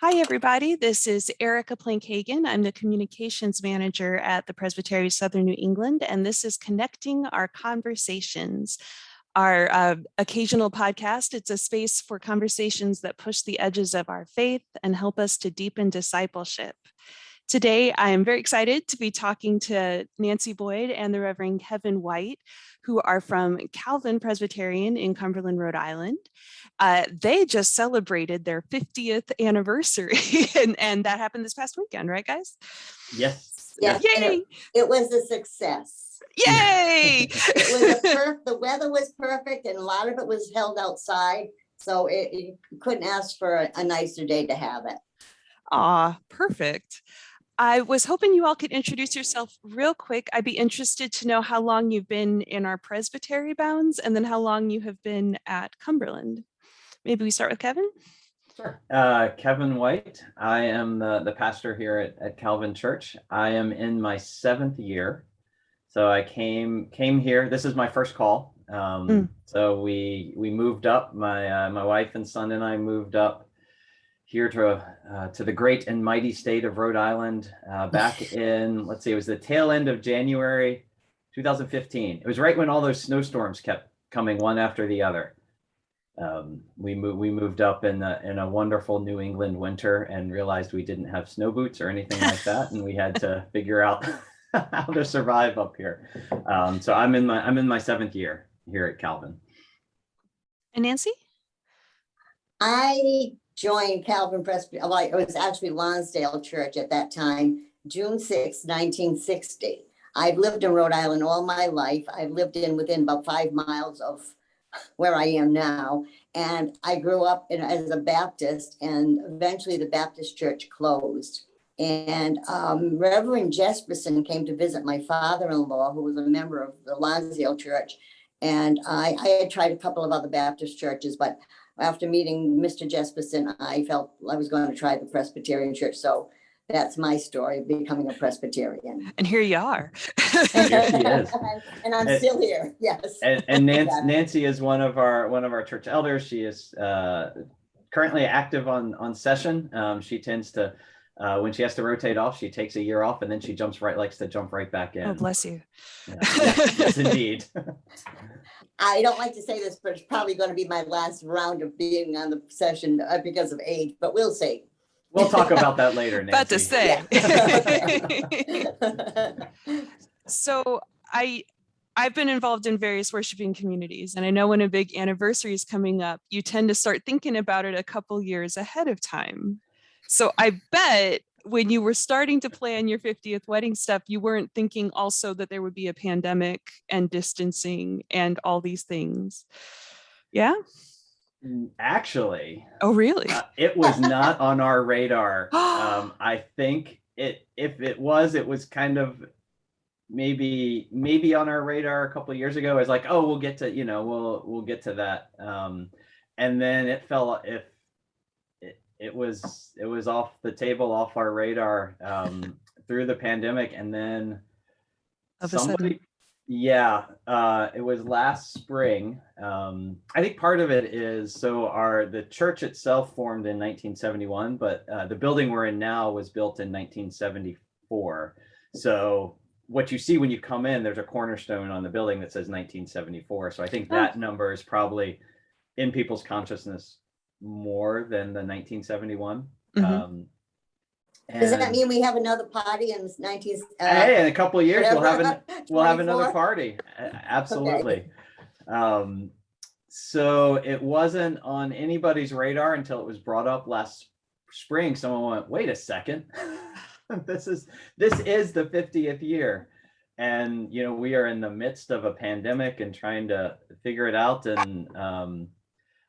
Hi, everybody. This is Erika Plank Hagan. I'm the Communications Manager at the Presbyterian of Southern New England, and this is Connecting Our Conversations, our occasional podcast. It's a space for conversations that push the edges of our faith and help us to deepen discipleship. Today, I am very excited to be talking to Nancy Boyd and the Reverend Kevin White, who are from Calvin Presbyterian in Cumberland, Rhode Island. They just celebrated their 50th anniversary, and that happened this past weekend, right, guys? Yes. Yes. Yay! It was a success. Yay! The weather was perfect, and a lot of it was held outside, so you couldn't ask for a nicer day to have it. Aw, perfect. I was hoping you all could introduce yourself real quick. I'd be interested to know how long you've been in our presbytery bounds and then how long you have been at Cumberland. Maybe we start with Kevin. Sure. Kevin White. I am the pastor here at Calvin Church. I am in my 7th year. So I came here. This is my first call. So we moved up. My wife and son and I moved up here to the great and mighty state of Rhode Island back in, let's see, it was the tail end of January 2015. It was right when all those snowstorms kept coming one after the other. We moved up in a wonderful New England winter and realized we didn't have snow boots or anything like that, and we had to figure out how to survive up here. So I'm in my 7th year here at Calvin. And Nancy? I joined Calvin Presbyterian. Well, it was actually Lonsdale Church at that time, June 6, 1960. I've lived in Rhode Island all my life. I've lived within about 5 miles of where I am now. And I grew up as a Baptist, and eventually the Baptist church closed. And Reverend Jesperson came to visit my father-in-law, who was a member of the Lonsdale Church. And I had tried a couple of other Baptist churches, but after meeting Mr. Jesperson, I felt I was going to try the Presbyterian church. So that's my story, becoming a Presbyterian. And here you are. Here she is. And I'm still here, yes. And Nancy is one of our church elders. She is currently active on session. She tends to, when she has to rotate off, she takes a year off, and then she likes to jump right back in. Oh, bless you. Yes, indeed. I don't like to say this, but it's probably going to be my last round of being on the session because of age, but we'll see. We'll talk about that later, Nancy. About to say. Yeah. So I've been involved in various worshiping communities, and I know when a big anniversary is coming up, you tend to start thinking about it a couple years ahead of time. So I bet when you were starting to plan your 50th wedding stuff, you weren't thinking also that there would be a pandemic and distancing and all these things. Yeah? Actually. Oh, really? It was not on our radar. I think if it was kind of maybe on our radar a couple of years ago. It's like, oh, we'll get to, we'll get to that. And then it fell. It was off the table, off our radar through the pandemic, and then somebody. Yeah, it was last spring. I think part of it is the church itself formed in 1971, but the building we're in now was built in 1974. So what you see when you come in, there's a cornerstone on the building that says 1974. So I think that number is probably in people's consciousness more than the 1971. Mm-hmm. Does that mean we have another party in 19? Hey, in a couple of years we'll have another party. Absolutely. Okay. So it wasn't on anybody's radar until it was brought up last spring. Someone went, "Wait a second, this is the 50th year," and we are in the midst of a pandemic and trying to figure it out. And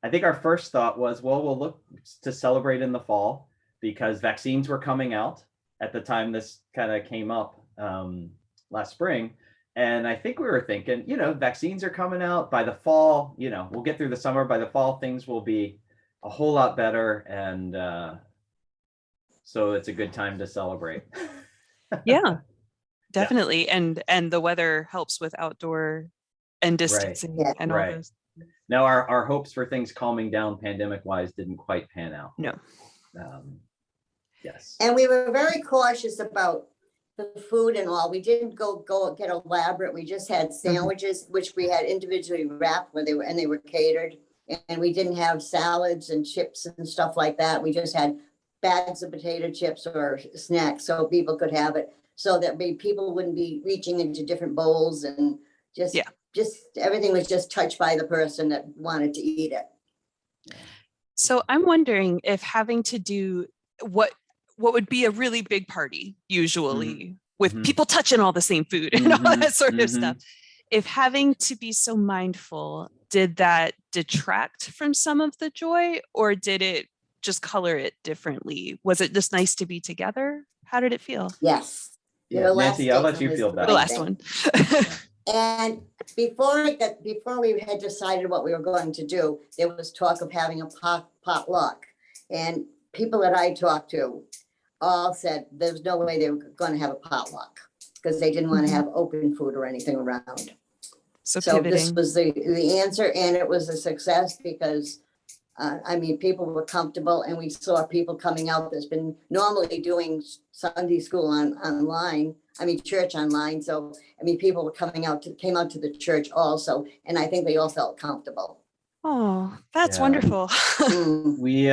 I think our first thought was, well, we'll look to celebrate in the fall, because vaccines were coming out at the time this kind of came up last spring. And I think we were thinking, vaccines are coming out by the fall, we'll get through the summer. By the fall, things will be a whole lot better. And so it's a good time to celebrate. Yeah, definitely. Yeah. And the weather helps with outdoor and distancing and all those. Now, our hopes for things calming down pandemic wise didn't quite pan out. No. Yes. And we were very cautious about the food and all. We didn't go get elaborate. We just had sandwiches, which we had individually wrapped where they were catered. And we didn't have salads and chips and stuff like that. We just had bags of potato chips or snacks so people could have it, so that people wouldn't be reaching into different bowls, and just everything was just touched by the person that wanted to eat it. So I'm wondering if having to do what would be a really big party usually with people touching all the same food and all that sort of stuff, if having to be so mindful, did that detract from some of the joy, or did it just color it differently? Was it just nice to be together? How did it feel? Yes. Yeah, Nancy, I'll let you feel that. The last one. And before we had decided what we were going to do, there was talk of having a potluck. And people that I talked to all said there's no way they were going to have a potluck, because they didn't want to have open food or anything around. So this was the answer, and it was a success because people were comfortable, and we saw people coming out that's been normally doing Sunday school online. Church online. So, people were came out to the church also. And I think they all felt comfortable. Oh, that's wonderful. We've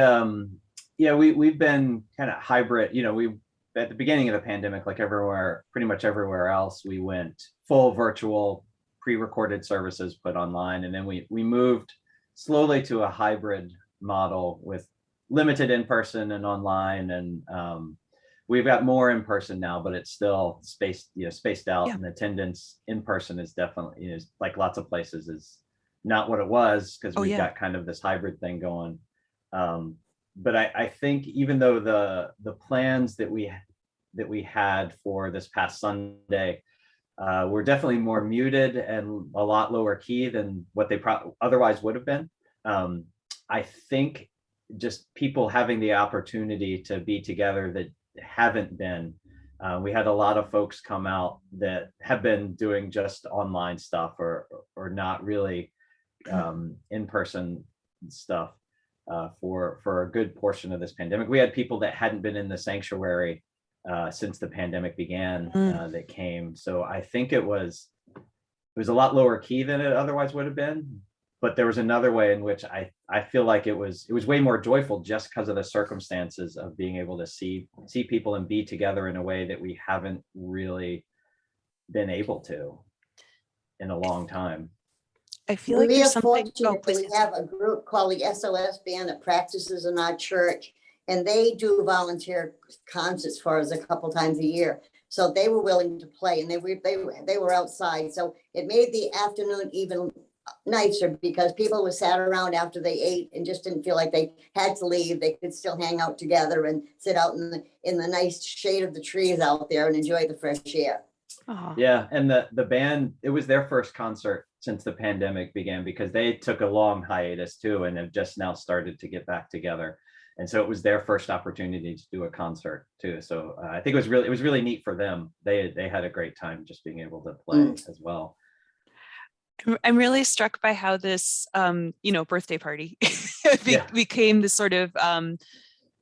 been kind of hybrid. We at the beginning of the pandemic, like pretty much everywhere else, we went full virtual, pre-recorded services put online. And then we moved slowly to a hybrid model with limited in-person and online. And we've got more in person now, but it's still spaced out, and attendance in person is definitely, like lots of places, is not what it was, because we've got kind of this hybrid thing going. But I think even though the plans that we had for this past Sunday were definitely more muted and a lot lower key than what they otherwise would have been, I think just people having the opportunity to be together that haven't been. We had a lot of folks come out that have been doing just online stuff or not really in-person stuff for a good portion of this pandemic. We had people that hadn't been in the sanctuary since the pandemic began that came. So I think it was a lot lower key than it otherwise would have been. But there was another way in which I feel like it was way more joyful, just because of the circumstances of being able to see people and be together in a way that we haven't really been able to in a long time. I feel like there's something. We have a group called the SOS Band that practices in our church, and they do volunteer concerts for us a couple times a year. So they were willing to play, and they were outside. So it made the afternoon even nicer, because people were sat around after they ate and just didn't feel like they had to leave. They could still hang out together and sit out in the nice shade of the trees out there and enjoy the fresh air. Yeah, and the band, it was their first concert since the pandemic began, because they took a long hiatus too and have just now started to get back together. And so it was their first opportunity to do a concert too. So I think it was really neat for them. They had a great time just being able to play as well. I'm really struck by how this, birthday party became this sort of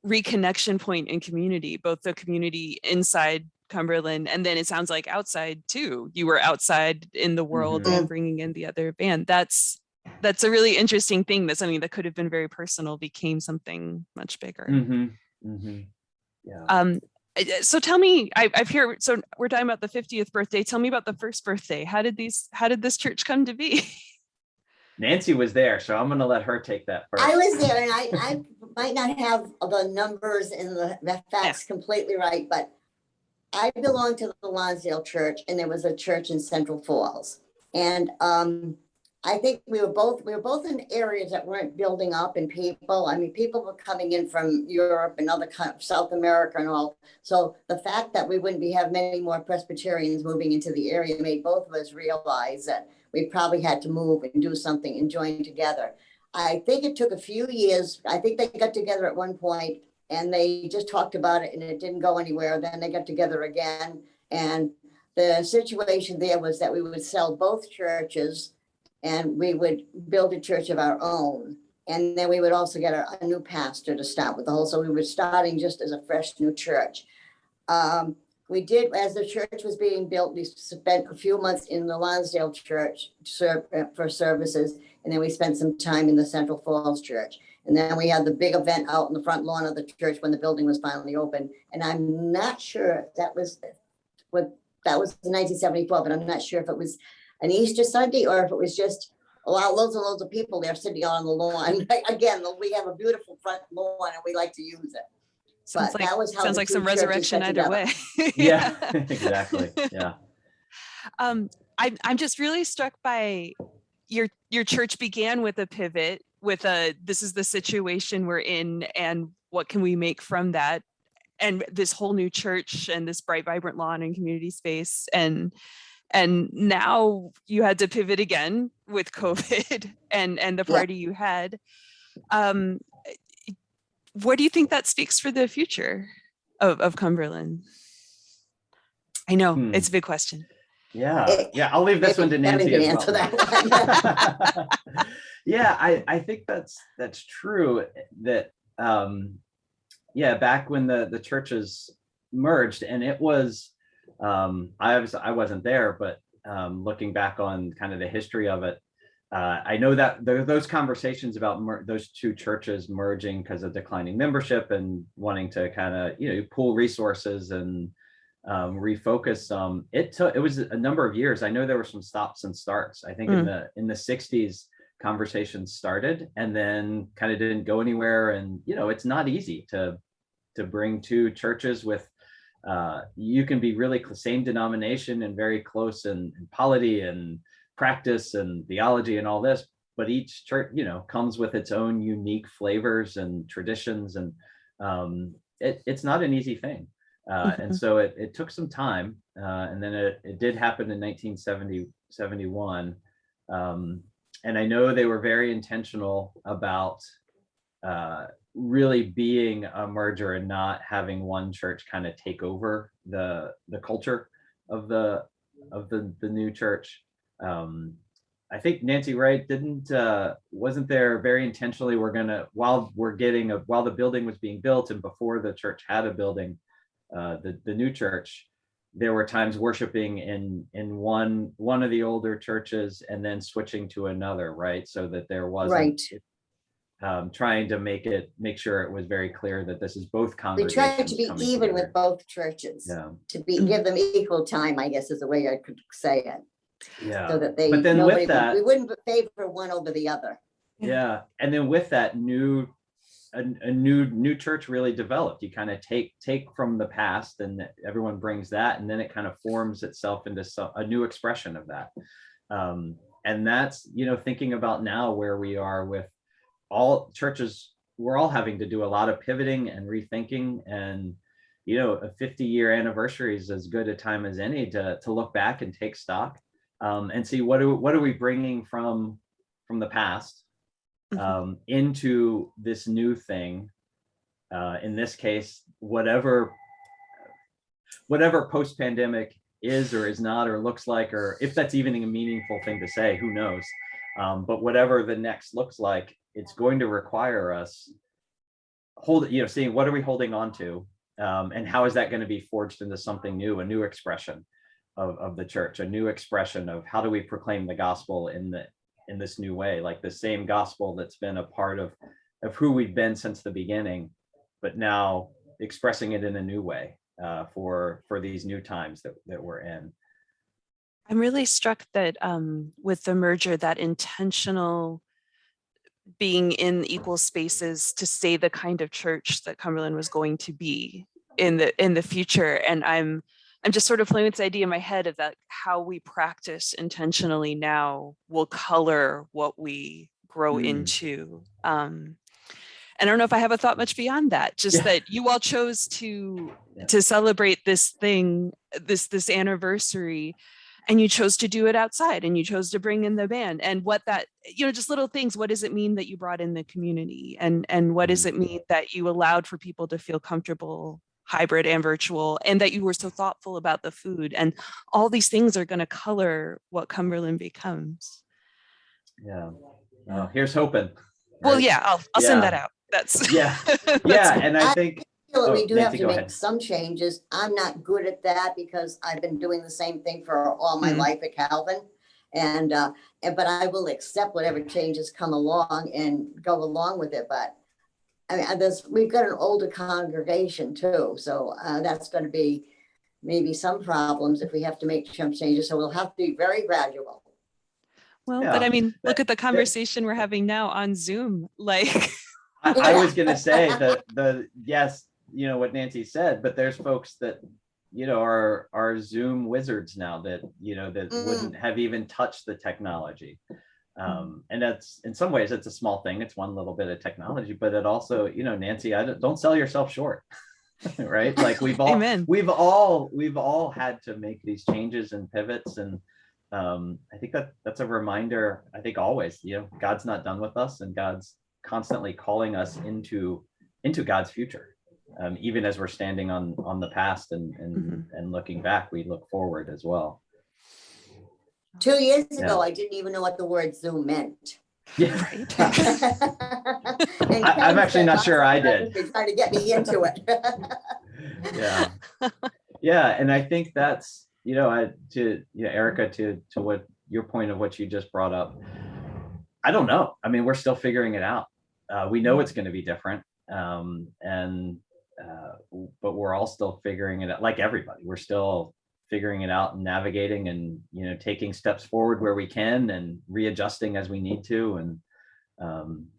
reconnection point in community, both the community inside Cumberland, and then it sounds like outside too. You were outside in the world and bringing in the other band. That's a really interesting thing, that something that could have been very personal became something much bigger. Yeah. So tell me, I've heard, so we're talking about the 50th birthday. Tell me about the first birthday. How did this church come to be? Nancy was there, so I'm going to let her take that first. I was there, and I might not have the numbers and the facts completely right, but I belong to the Lonsdale Church, and there was a church in Central Falls. And I think we were both in areas that weren't building up in people. People were coming in from Europe and other South America and all. So the fact that we wouldn't have many more Presbyterians moving into the area made both of us realize that we probably had to move and do something and join together. I think it took a few years. I think they got together at one point and they just talked about it and it didn't go anywhere. Then they got together again. And the situation there was that we would sell both churches and we would build a church of our own. And then we would also get a new pastor to start with the whole. So we were starting just as a fresh new church. We did, as the church was being built, we spent a few months in the Lonsdale church for services. And then we spent some time in the Central Falls church. And then we had the big event out in the front lawn of the church when the building was finally open. And I'm not sure if that was in 1974, but I'm not sure if it was an Easter Sunday or if it was just loads and loads of people there sitting on the lawn. Again, we have a beautiful front lawn and we like to use it. Sounds like some resurrection either way. Yeah, exactly. Yeah. I'm just really struck by your church began with a pivot, with this is the situation we're in and what can we make from that, and this whole new church and this bright, vibrant lawn and community space, and now you had to pivot again with COVID and the party you had. What do you think that speaks for the future of Cumberland? I know it's a big question. Yeah, I'll leave this one to Nancy as well. Answer that one. Yeah, I think that's true. That back when the churches merged, and it was I wasn't there, but looking back on kind of the history of it, I know that those conversations about those two churches merging because of declining membership and wanting to kind of pool resources and refocus. It was a number of years. I know there were some stops and starts. I think in the 60s conversations started and then kind of didn't go anywhere. And it's not easy to bring two churches with you can be really same denomination and very close in polity and practice and theology and all this, but each church comes with its own unique flavors and traditions, and it's not an easy thing. And so it took some time, and then it did happen in 1971. And I know they were very intentional about really being a merger and not having one church kind of take over the culture of the new church. I think Nancy Wright wasn't there very intentionally. While the building was being built and before the church had a building, the new church, there were times worshiping in one of the older churches and then switching to another, right? So that there wasn't trying to make sure it was very clear that this is both congregations. We tried to be even with both churches, give them equal time, I guess is the way I could say it. Yeah. So that but then with that, we wouldn't favor one over the other. Yeah. And then with that a new church really developed. You kind of take from the past and everyone brings that, and then it kind of forms itself into a new expression of that. And that's, thinking about now where we are with all churches, we're all having to do a lot of pivoting and rethinking, and a 50-year anniversary is as good a time as any to look back and take stock, and see what are we bringing from the past into this new thing. In this case, whatever post-pandemic is or is not or looks like, or if that's even a meaningful thing to say, who knows? But whatever the next looks like, it's going to require us seeing what are we holding on to, and how is that going to be forged into something new, a new expression of the church, a new expression of how do we proclaim the gospel in this new way, like the same gospel that's been a part of who we've been since the beginning, but now expressing it in a new way for these new times that we're in. I'm really struck that with the merger, that intentional being in equal spaces to stay the kind of church that Cumberland was going to be in the future. And I'm just sort of playing with this idea in my head of that how we practice intentionally now will color what we grow into. And I don't know if I have a thought much beyond that, just that you all chose to celebrate this thing, this anniversary, and you chose to do it outside, and you chose to bring in the band, and what that, just little things. What does it mean that you brought in the community, and what does it mean that you allowed for people to feel comfortable, hybrid and virtual, and that you were so thoughtful about the food, and all these things are going to color what Cumberland becomes. Yeah. Here's hoping. Well, right? yeah, I'll send that Yeah. out. That's Yeah. that's Yeah. And I think, feel that we do have Nancy, to go make ahead. some changes. I'm not good at that because I've been doing the same thing for all my Mm. life at Calvin. But I will accept whatever changes come along and go along with it. But I mean, we've got an older congregation too, so that's going to be maybe some problems if we have to make some changes. So we'll have to be very gradual. Well, Yeah. but I mean, look at the That- conversation we're having now on Zoom. Like, I was going to say that yes, you know what Nancy said, but there's folks that, you know, are Zoom wizards now that, you know, that wouldn't have even touched the technology. And that's, in some ways, it's a small thing. It's one little bit of technology, but it also, you know, Nancy, don't sell yourself short, right? Like Amen. we've all had to make these changes and pivots. And I think that's a reminder, I think always, you know, God's not done with us, and God's constantly calling us into God's future. Even as we're standing on the past and looking back, we look forward as well. 2 years ago, I didn't even know what the word Zoom meant. Yeah. Right. I'm actually not sure I did. Trying to get me into it. Yeah. Yeah. And I think that's, you know, Erika, to what your point of what you just brought up, I don't know. I mean, we're still figuring it out. We know it's going to be different. But we're all still figuring it out, like everybody. We're still figuring it out and navigating and, you know, taking steps forward where we can and readjusting as we need to, and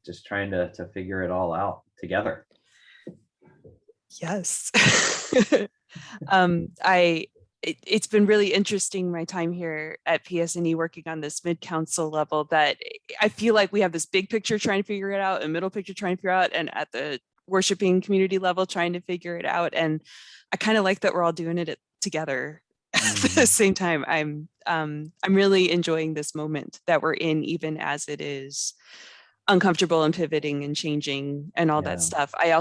just trying to figure it all out together. Yes. It's been really interesting, my time here at PSNE working on this mid-council level, that I feel like we have this big picture trying to figure it out, a middle picture trying to figure out, and at the worshiping community level trying to figure it out. And I kind of like that we're all doing it together at the same time. I'm really enjoying this moment that we're in, even as it is uncomfortable and pivoting and changing and all that stuff. I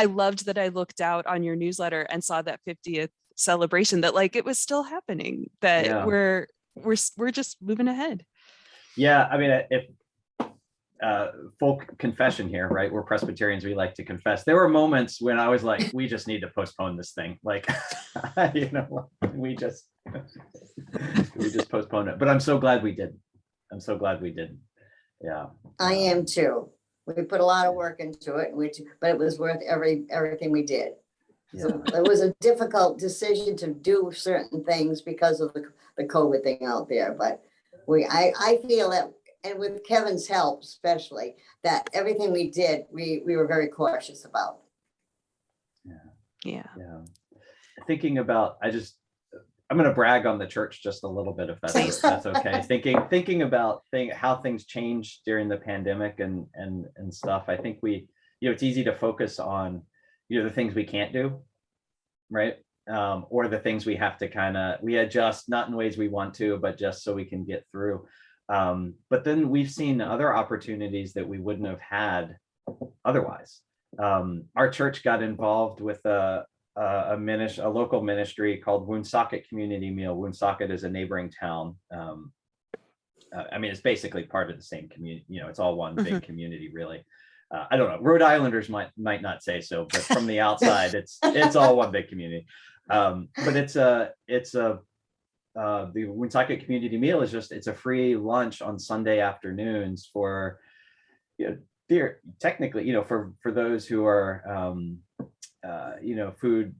loved that I looked out on your newsletter and saw that 50th celebration, that like it was still happening, that we're just moving ahead. Yeah, I mean, if full confession here, right? We're Presbyterians, we like to confess. There were moments when I was like, we just need to postpone this thing. Like, you know, we just postponed it. But I'm so glad we didn't. Yeah. I am too. We put a lot of work into it, but it was worth everything we did. Yeah. So it was a difficult decision to do certain things because of the COVID thing out there. But I feel that, and with Kevin's help especially, that everything we did, we were very cautious about. Yeah. Thinking about, I'm going to brag on the church just a little bit, if that's okay. Thinking about how things changed during the pandemic and stuff. I think it's easy to focus on, the things we can't do, right? Or the things we have to we adjust, not in ways we want to, but just so we can get through. But then we've seen other opportunities that we wouldn't have had otherwise. Our church got involved with a local ministry called Woonsocket Community Meal. Woonsocket is a neighboring town. I mean, it's basically part of the same community. It's all one big community, really. I don't know. Rhode Islanders might not say so, but from the outside, it's all one big community. But the Woonsocket Community Meal it's a free lunch on Sunday afternoons for, technically, for those who are, food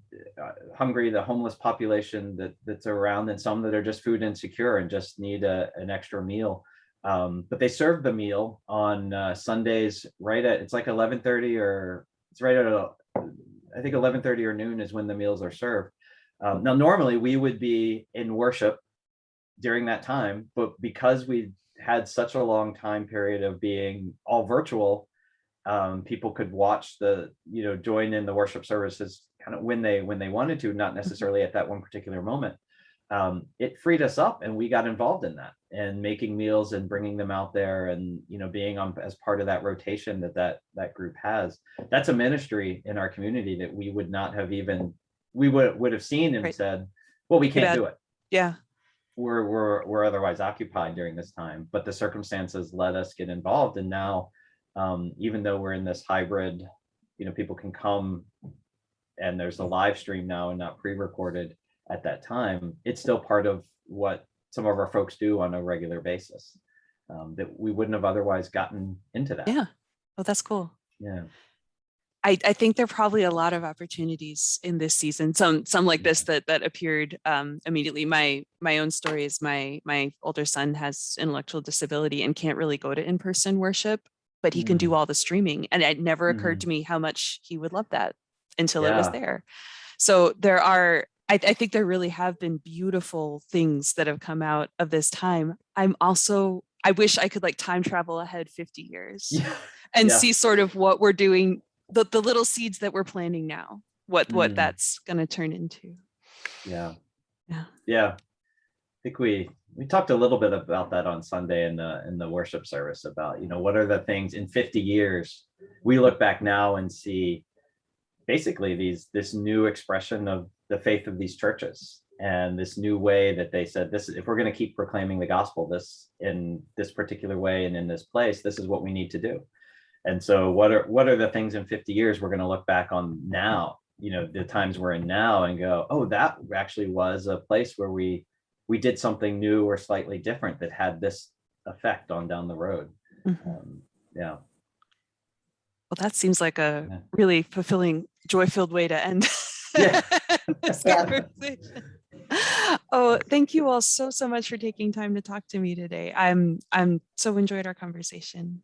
hungry, the homeless population that's around, and some that are just food insecure and just need an extra meal. But they serve the meal on Sundays it's like 11:30, or it's right at I think 11:30 or noon is when the meals are served. Now, normally we would be in worship during that time, but because we had such a long time period of being all virtual, people could watch join in the worship services kind of when they wanted to, not necessarily at that one particular moment. It freed us up, and we got involved in that and making meals and bringing them out there, and being on as part of that rotation that group has. That's a ministry in our community that we would not have we would have seen and said, well, we can't do it. Yeah. We're otherwise occupied during this time, but the circumstances let us get involved. And now, even though we're in this hybrid, people can come and there's a live stream now and not pre-recorded at that time, it's still part of what some of our folks do on a regular basis, that we wouldn't have otherwise gotten into that. Yeah. Oh, that's cool. Yeah. I think there are probably a lot of opportunities in this season. Some like this that appeared immediately. My own story is my older son has intellectual disability and can't really go to in-person worship, but he can do all the streaming. And it never occurred to me how much he would love that until it was there. So there are, I think there really have been beautiful things that have come out of this time. I wish I could like time travel ahead 50 years and see sort of what we're doing, the little seeds that we're planting now, what that's going to turn into. Yeah. I think we talked a little bit about that on Sunday in the worship service about, what are the things in 50 years we look back now and see basically this new expression of the faith of these churches and this new way that they said, this, if we're going to keep proclaiming the gospel this in this particular way and in this place, this is what we need to do. And so what are the things in 50 years we're going to look back on now, the times we're in now, and go, oh, that actually was a place where we did something new or slightly different that had this effect on down the road. Well, that seems like a really fulfilling, joy-filled way to end this conversation. Oh, thank you all so much for taking time to talk to me today. I'm so enjoyed our conversation.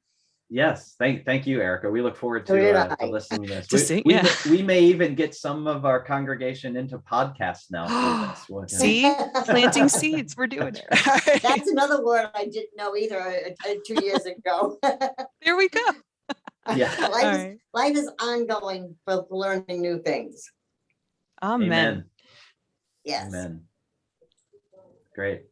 Yes, thank you, Erika. We look forward to listening to this. We may even get some of our congregation into podcasts now for this. See, planting seeds. We're doing it. That's another word I didn't know either 2 years ago. There we go. Yeah. Life is ongoing for learning new things. Amen. Yes. Amen. Great.